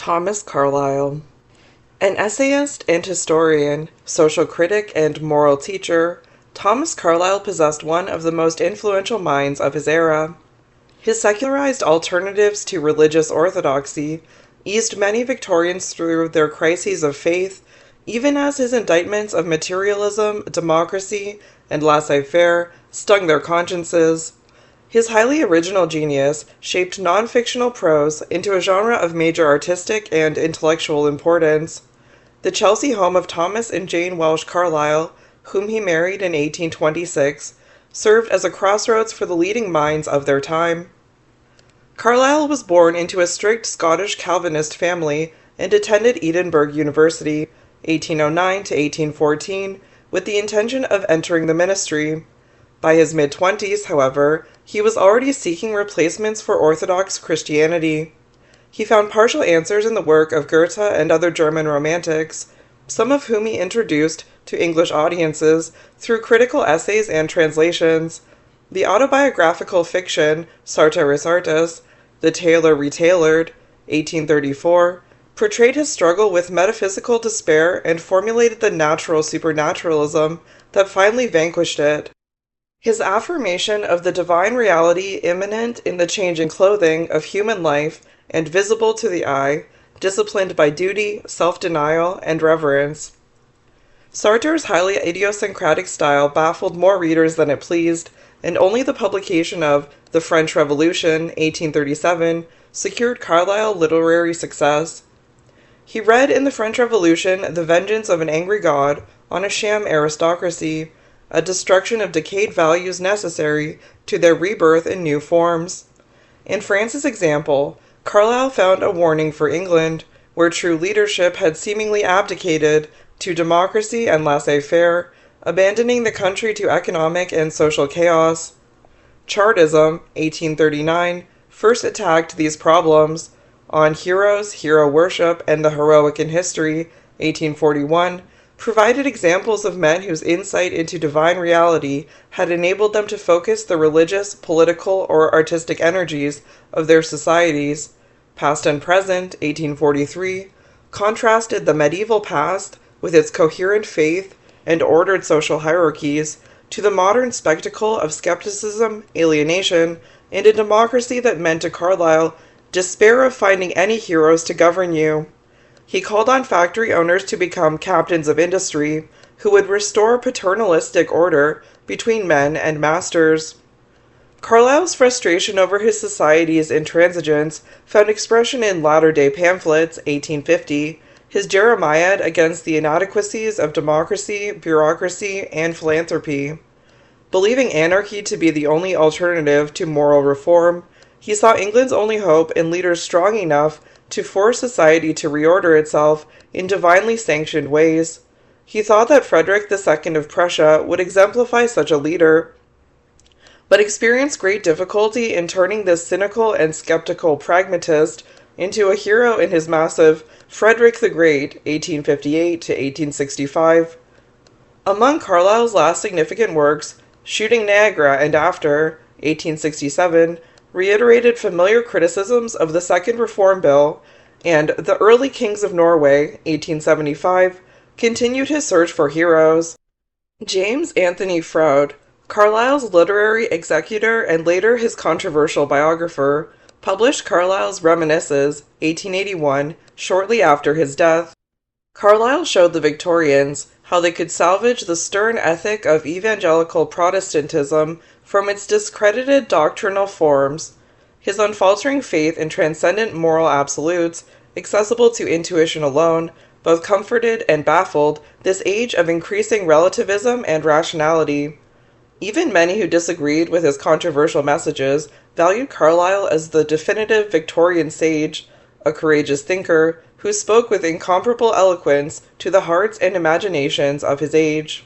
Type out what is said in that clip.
Thomas Carlyle. An essayist and historian, social critic and moral teacher, Thomas Carlyle possessed one of the most influential minds of his era. His secularized alternatives to religious orthodoxy eased many Victorians through their crises of faith, even as his indictments of materialism, democracy, and laissez-faire stung their consciences. His highly original genius shaped non-fictional prose into a genre of major artistic and intellectual importance. The Chelsea home of Thomas and Jane Welsh Carlyle, whom he married in 1826, served as a crossroads for the leading minds of their time. Carlyle was born into a strict Scottish Calvinist family and attended Edinburgh University, 1809 to 1814, with the intention of entering the ministry. By his mid-twenties, however, he was already seeking replacements for Orthodox Christianity. He found partial answers in the work of Goethe and other German romantics, some of whom he introduced to English audiences through critical essays and translations. The autobiographical fiction Sartoris Artis, The Tailor Retailored, 1834, portrayed his struggle with metaphysical despair and formulated the natural supernaturalism that finally vanquished it. His affirmation of the divine reality immanent in the changing clothing of human life and visible to the eye, disciplined by duty, self-denial, and reverence. Sartre's highly idiosyncratic style baffled more readers than it pleased, and only the publication of The French Revolution, 1837, secured Carlyle literary success. He read in the French Revolution the vengeance of an angry god on a sham aristocracy, a destruction of decayed values necessary to their rebirth in new forms. In France's example, Carlyle found a warning for England, where true leadership had seemingly abdicated to democracy and laissez-faire, abandoning the country to economic and social chaos. Chartism, 1839, first attacked these problems. On Heroes, Hero Worship, and the Heroic in History, 1841, provided examples of men whose insight into divine reality had enabled them to focus the religious, political, or artistic energies of their societies. Past and Present, 1843, contrasted the medieval past with its coherent faith and ordered social hierarchies to the modern spectacle of skepticism, alienation, and a democracy that meant to Carlyle despair of finding any heroes to govern you. He called on factory owners to become captains of industry, who would restore paternalistic order between men and masters. Carlyle's frustration over his society's intransigence found expression in latter-day pamphlets, 1850, his Jeremiad against the inadequacies of democracy, bureaucracy, and philanthropy. Believing anarchy to be the only alternative to moral reform, he saw England's only hope in leaders strong enough to force society to reorder itself in divinely sanctioned ways. He thought that Frederick II of Prussia would exemplify such a leader, but experienced great difficulty in turning this cynical and skeptical pragmatist into a hero in his massive Frederick the Great, 1858 to 1865. Among Carlyle's last significant works, Shooting Niagara and After, 1867, reiterated familiar criticisms of the Second Reform Bill, and The Early Kings of Norway, 1875, continued his search for heroes. James Anthony Froude, Carlyle's literary executor and later his controversial biographer, published Carlyle's Reminiscences, 1881, shortly after his death. Carlyle showed the Victorians how they could salvage the stern ethic of evangelical Protestantism from its discredited doctrinal forms. His unfaltering faith in transcendent moral absolutes, accessible to intuition alone, both comforted and baffled this age of increasing relativism and rationality. Even many who disagreed with his controversial messages valued Carlyle as the definitive Victorian sage, a courageous thinker who spoke with incomparable eloquence to the hearts and imaginations of his age.